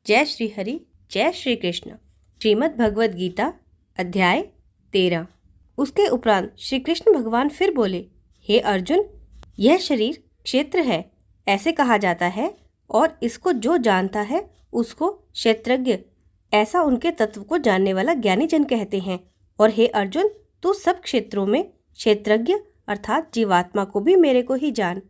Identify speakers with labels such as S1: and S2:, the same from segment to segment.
S1: जय श्री हरि, जय श्री कृष्ण। श्रीमद् भगवद गीता अध्याय 13। उसके उपरांत श्री कृष्ण भगवान फिर बोले, हे अर्जुन, यह शरीर क्षेत्र है ऐसे कहा जाता है, और इसको जो जानता है उसको क्षेत्रज्ञ ऐसा उनके तत्व को जानने वाला ज्ञानी जन कहते हैं। और हे अर्जुन, तू सब क्षेत्रों में क्षेत्रज्ञ अर्थात जीवात्मा को भी मेरे को ही जान,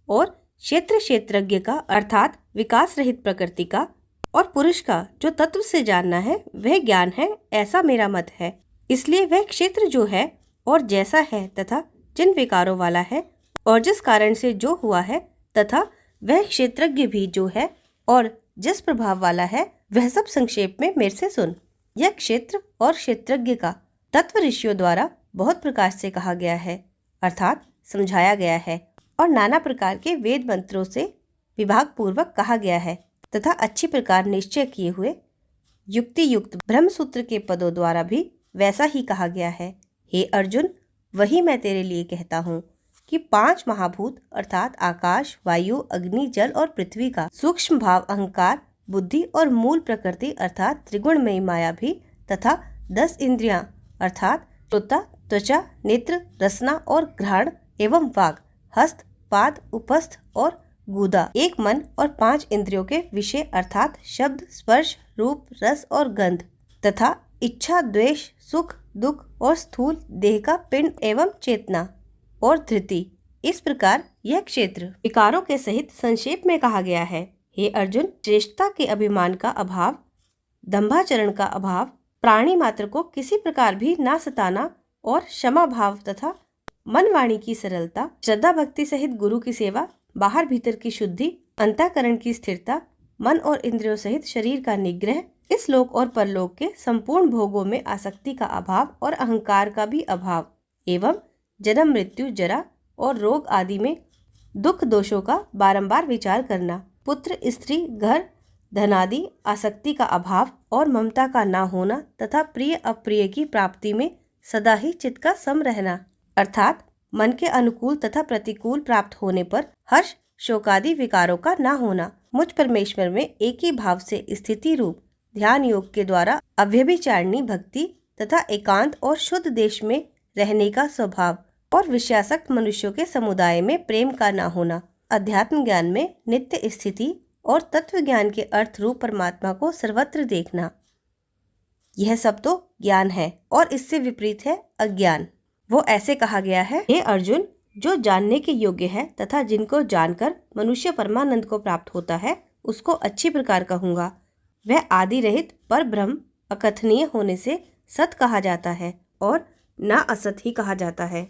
S1: और क्षेत्रज्ञ का अर्थात विकास रहित प्रकृति का और पुरुष का जो तत्व से जानना है वह ज्ञान है, ऐसा मेरा मत है। इसलिए वह क्षेत्र जो है और जैसा है तथा जिन विकारों वाला है और जिस कारण से जो हुआ है तथा वह क्षेत्रज्ञ भी जो है और जिस प्रभाव वाला है, वह सब संक्षेप में मेरे से सुन। यह क्षेत्र और क्षेत्रज्ञ का तत्व ऋषियों द्वारा बहुत प्रकार से कहा गया है अर्थात समझाया गया है, और नाना प्रकार के वेद मंत्रों से विभाग पूर्वक कहा गया है तथा अच्छी प्रकार निश्चय किए हुए युक्ति युक्त ब्रह्म सूत्र के पदों द्वारा भी वैसा ही कहा गया है। हे अर्जुन, वही मैं तेरे लिए कहता हूँ कि 5 महाभूत अर्थात आकाश, वायु, अग्नि, जल और पृथ्वी का सूक्ष्म भाव अहंकार, बुद्धि और मूल प्रकृति अर्थात त्रिगुणमयी माया भी तथा 10 इंद्रियां अर्थात श्रोता, त्वचा, नेत्र, रसना और घ्राण एवं वाग, हस्त, पाद, उपस्थ और गुदा, एक मन और 5 इंद्रियों के विषय अर्थात शब्द, स्पर्श, रूप, रस और गंध तथा इच्छा, द्वेष, सुख, दुख और स्थूल देह का पिंड एवं चेतना और धृति, इस प्रकार यह क्षेत्र विकारों के सहित संक्षेप में कहा गया है। हे अर्जुन, श्रेष्ठता के अभिमान का अभाव, दंभाचरण का अभाव, प्राणी मात्र को किसी प्रकार भी ना सताना और क्षमा भाव तथा मन वाणी की सरलता, श्रद्धा भक्ति सहित गुरु की सेवा, बाहर भीतर की शुद्धि, अंतःकरण की स्थिरता, मन और इंद्रियों सहित शरीर का निग्रह, इस लोक और परलोक के संपूर्ण भोगों में आसक्ति का अभाव और अहंकार का भी अभाव, एवं जन्म, मृत्यु, जरा और रोग आदि में दुख दोषों का बारंबार विचार करना, पुत्र, स्त्री, घर, धनादि आसक्ति का अभाव और ममता का ना होना तथा प्रिय अप्रिय की प्राप्ति में सदा ही चित्त का सम रहना अर्थात मन के अनुकूल तथा प्रतिकूल प्राप्त होने पर हर्ष, शोकादि विकारों का ना होना, मुझ परमेश्वर में एक ही भाव से स्थिति रूप ध्यान योग के द्वारा अव्यभिचारिणी भक्ति तथा एकांत और शुद्ध देश में रहने का स्वभाव, और विषयासक्त मनुष्यों के समुदाय में प्रेम का ना होना, अध्यात्म ज्ञान में नित्य स्थिति और तत्व ज्ञान के अर्थ रूप परमात्मा को सर्वत्र देखना, यह सब तो ज्ञान है और इससे विपरीत है अज्ञान। वो ऐसे कहा गया है, हे अर्जुन, जो जानने के योग्य है तथा जिनको जानकर मनुष्य परमानंद को प्राप्त होता है उसको अच्छी प्रकार कहूँगा। वह आदि रहित पर ब्रह्म अकथनीय होने से सत कहा जाता है और ना असत ही कहा जाता है,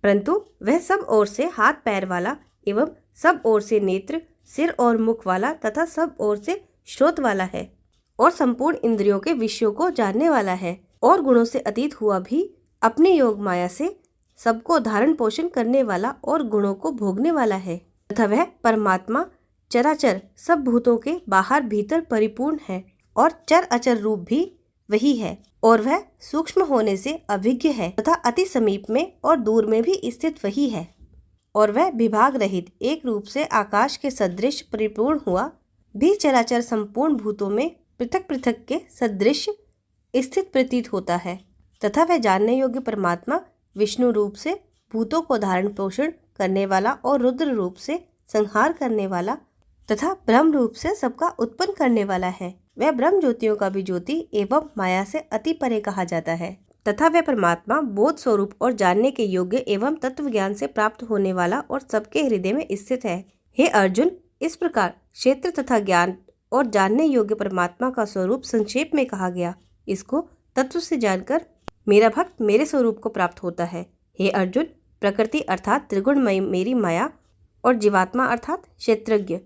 S1: परंतु वह सब ओर से हाथ पैर वाला एवं सब ओर से नेत्र, सिर और मुख वाला तथा सब ओर से श्रोत वाला है, और संपूर्ण इंद्रियों के विषयों को जानने वाला है, और गुणों से अतीत हुआ भी अपने योग माया से सबको धारण पोषण करने वाला और गुणों को भोगने वाला है, तथा वह परमात्मा चराचर सब भूतों के बाहर भीतर परिपूर्ण है, और चर अचर रूप भी वही है, और वह सूक्ष्म होने से अभिज्ञ है तथा अति समीप में और दूर में भी स्थित वही है, और वह विभाग रहित एक रूप से आकाश के सदृश परिपूर्ण हुआ भी चराचर संपूर्ण भूतों में पृथक पृथक के सदृश स्थित प्रतीत होता है, तथा वह जानने योग्य परमात्मा विष्णु रूप से भूतों को धारण पोषण करने वाला और रुद्र रूप से संहार करने वाला तथा ब्रह्म रूप से सबका उत्पन्न करने वाला है। वह ब्रह्म ज्योतियों का भी ज्योति एवं माया से अति परे कहा जाता है, तथा वह परमात्मा बोध स्वरूप और जानने के योग्य एवं तत्व ज्ञान से प्राप्त होने वाला और सबके हृदय में स्थित है। हे अर्जुन, इस प्रकार क्षेत्र तथा ज्ञान और जानने योग्य परमात्मा का स्वरूप संक्षेप में कहा गया। इसको तत्व से जानकर मेरा भक्त मेरे स्वरूप को प्राप्त होता है। हे अर्जुन, प्रकृति अर्थात त्रिगुणमयी मेरी माया और जीवात्मा अर्थात क्षेत्रज्ञ,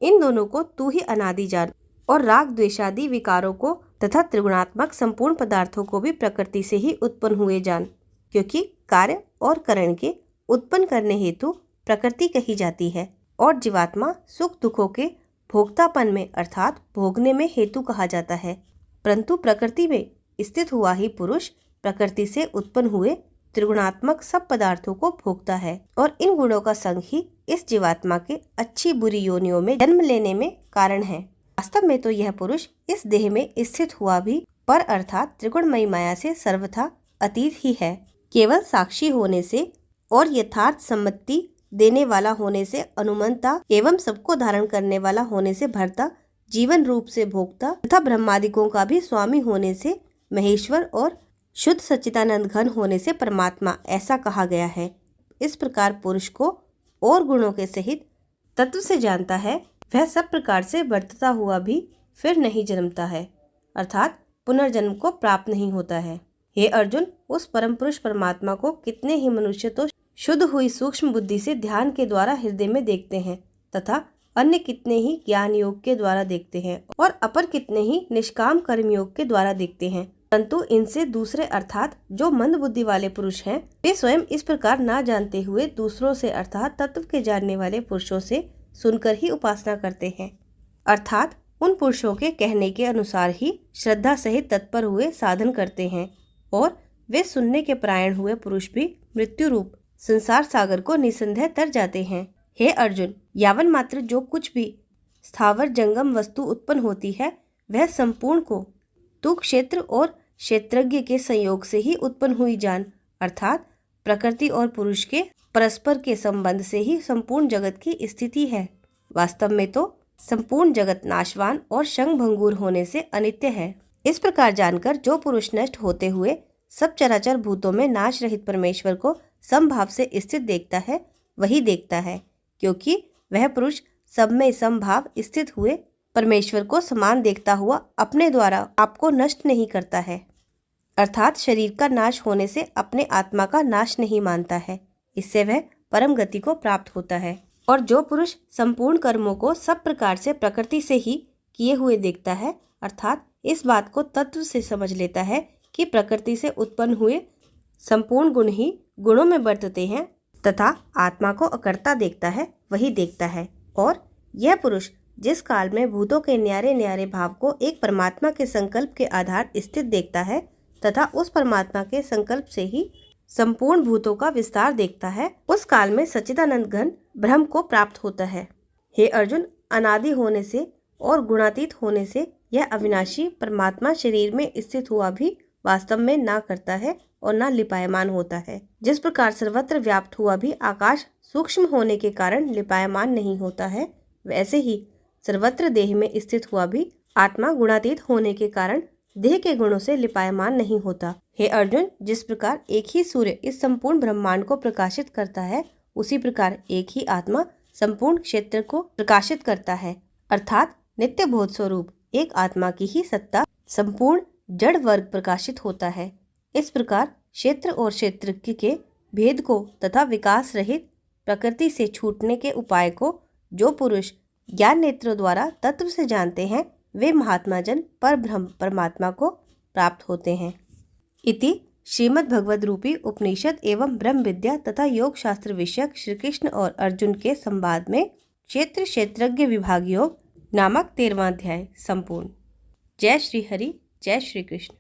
S1: इन दोनों को तू ही अनादि जान, और राग द्वेषादि विकारों को तथा त्रिगुणात्मक संपूर्ण पदार्थों को भी प्रकृति से ही उत्पन्न हुए जान, क्योंकि कार्य और करण के उत्पन्न करने हेतु प्रकृति कही जाती है, और जीवात्मा सुख दुखों के भोक्तापन में अर्थात भोगने में हेतु कहा जाता है। परंतु प्रकृति में स्थित हुआ ही पुरुष प्रकृति से उत्पन्न हुए त्रिगुणात्मक सब पदार्थों को भोगता है, और इन गुणों का संग ही इस जीवात्मा के अच्छी बुरी योनियों में जन्म लेने में कारण है। वास्तव में तो यह पुरुष इस देह में स्थित हुआ भी पर अर्थात त्रिगुणमयी माया से सर्वथा अतीत ही है। केवल साक्षी होने से और यथार्थ सम्मति देने वाला होने से अनुमंता एवं सबको धारण करने वाला होने से भर्ता, जीवन रूप से भोक्ता तथा ब्रह्मादिकों का भी स्वामी होने से महेश्वर और शुद्ध सच्चिदानंद घन होने से परमात्मा, ऐसा कहा गया है। इस प्रकार पुरुष को और गुणों के सहित तत्व से जानता है, वह सब प्रकार से वर्तता हुआ भी फिर नहीं जन्मता है, अर्थात पुनर्जन्म को प्राप्त नहीं होता है। हे अर्जुन, उस परम पुरुष परमात्मा को कितने ही मनुष्य तो शुद्ध हुई सूक्ष्म बुद्धि से ध्यान के द्वारा हृदय में देखते हैं तथा अन्य कितने ही ज्ञान योग के द्वारा देखते हैं और अपर कितने ही निष्काम कर्म योग के द्वारा देखते हैं, परंतु इनसे दूसरे अर्थात जो मंद बुद्धि वाले पुरुष हैं, वे स्वयं इस प्रकार ना जानते हुए दूसरों से अर्थात तत्व के जानने वाले पुरुषों से सुनकर ही उपासना करते हैं, अर्थात उन पुरुषों के कहने के अनुसार ही श्रद्धा सहित तत्पर हुए साधन करते हैं और वे सुनने के परायण हुए पुरुष भी मृत्यु रूप संसार सागर को निसंदेह तर जाते हैं। हे अर्जुन, यावन मात्र जो कुछ भी स्थावर जंगम वस्तु उत्पन्न होती है, वह संपूर्ण को तू क्षेत्र और क्षेत्रज्ञ के संयोग से ही उत्पन्न हुई जान, अर्थात प्रकृति और पुरुष के परस्पर के संबंध से ही संपूर्ण जगत की स्थिति है। वास्तव में तो संपूर्ण जगत नाशवान और क्षण भंगुर होने से अनित्य है। इस प्रकार जानकर जो पुरुष नष्ट होते हुए सब चराचर भूतों में नाश रहित परमेश्वर को समभाव से स्थित देखता है, वही देखता है, क्योंकि वह पुरुष सब में समभाव स्थित हुए परमेश्वर को समान देखता हुआ अपने द्वारा आपको नष्ट नहीं करता है, अर्थात शरीर का नाश होने से अपने आत्मा का नाश नहीं मानता है। इससे वह परम गति को प्राप्त होता है। और जो पुरुष संपूर्ण कर्मों को सब प्रकार से प्रकृति से ही किए हुए देखता है, अर्थात इस बात को तत्व से समझ लेता है कि प्रकृति से उत्पन्न हुए संपूर्ण गुण ही गुणों में बरतते हैं तथा आत्मा को अकर्ता देखता है, वही देखता है। और यह पुरुष जिस काल में भूतों के न्यारे न्यारे भाव को एक परमात्मा के संकल्प के आधार स्थित देखता है तथा उस परमात्मा के संकल्प से ही संपूर्ण भूतों का विस्तार देखता है, उस काल में सच्चिदानंद घन ब्रह्म को प्राप्त होता है। हे अर्जुन, अनादि होने से और गुणातीत होने से यह अविनाशी परमात्मा शरीर में स्थित हुआ भी वास्तव में ना करता है और ना लिपायमान होता है। जिस प्रकार सर्वत्र व्याप्त हुआ भी आकाश सूक्ष्म होने के कारण लिपायमान नहीं होता है, वैसे ही सर्वत्र देह में स्थित हुआ भी आत्मा गुणातीत होने के कारण देह के गुणों से लिपायमान नहीं होता। हे अर्जुन, जिस प्रकार एक ही सूर्य इस संपूर्ण ब्रह्मांड को प्रकाशित करता है, उसी प्रकार एक ही आत्मा संपूर्ण क्षेत्र को प्रकाशित करता है, अर्थात नित्य बोध स्वरूप एक आत्मा की ही सत्ता संपूर्ण जड़ वर्ग प्रकाशित होता है। इस प्रकार क्षेत्र और क्षेत्रज्ञ के भेद को तथा विकास रहित प्रकृति से छूटने के उपाय को जो पुरुष ज्ञान नेत्रों द्वारा तत्व से जानते हैं, वे महात्मा जन पर ब्रह्म परमात्मा को प्राप्त होते हैं। इति श्रीमद् भगवद रूपी उपनिषद एवं ब्रह्म विद्या तथा योग शास्त्र विषयक श्री कृष्ण और अर्जुन के संवाद में क्षेत्र क्षेत्रज्ञ विभाग योग नामक 13वां अध्याय संपूर्ण। जय श्री हरि, जय श्री कृष्ण।